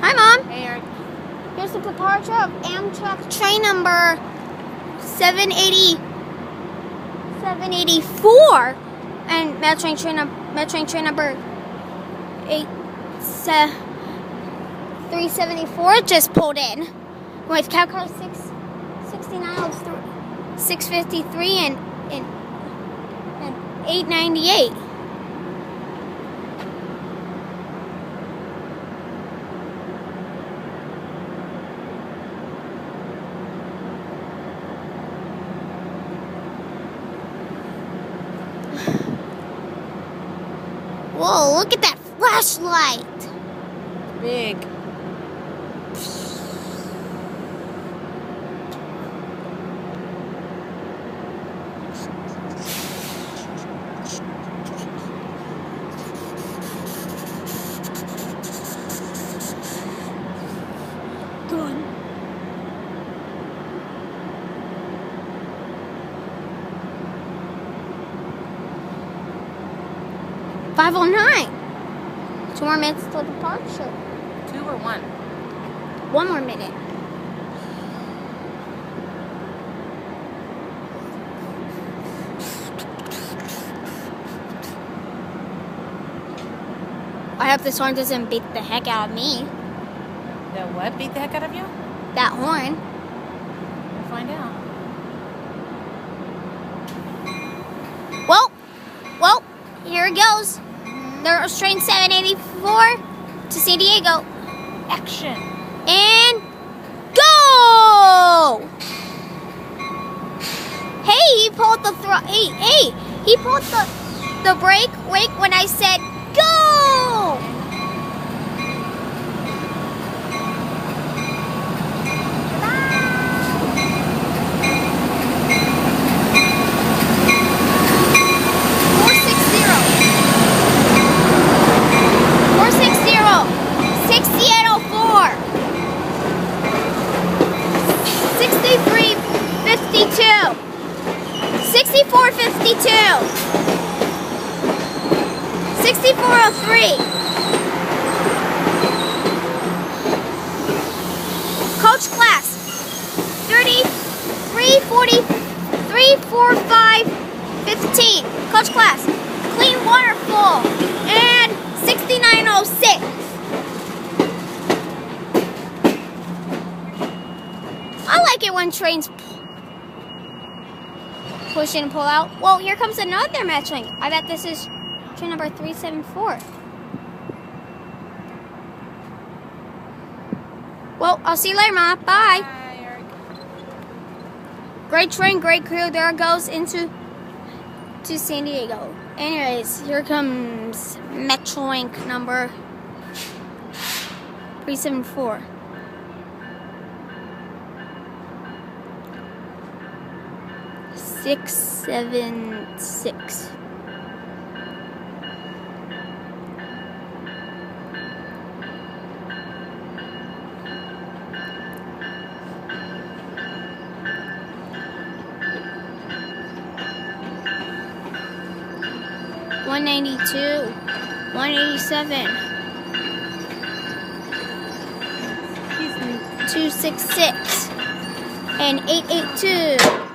Hi, Mom. Hey, Eric. Here's the departure of Amtrak train number 784 and Metrolink train number 374 just pulled in with Cabcar 669, 653 and 898. Whoa, look at that flashlight. Big. Good. $5:09. 2 more minutes till departure. 2 or 1? 1 more minute. I hope this horn doesn't beat the heck out of me. The what beat the heck out of you? That horn. We'll find out. Well, here it goes. There's train 784 to San Diego. Action. And go! Hey, he pulled the he pulled the brake when I said go! $64.52. $64.03. Coach class 3340 345 15. Coach class clean water full and 6906. I like it when trains push in and pull out. Well, here comes another Metrolink. I bet this is train number 374. Well, I'll see you later, Ma. Bye. Bye, Eric. Great train, great crew. There it goes to San Diego. Anyways, here comes Metrolink number 374. 676. $192, $187, $266, and $882.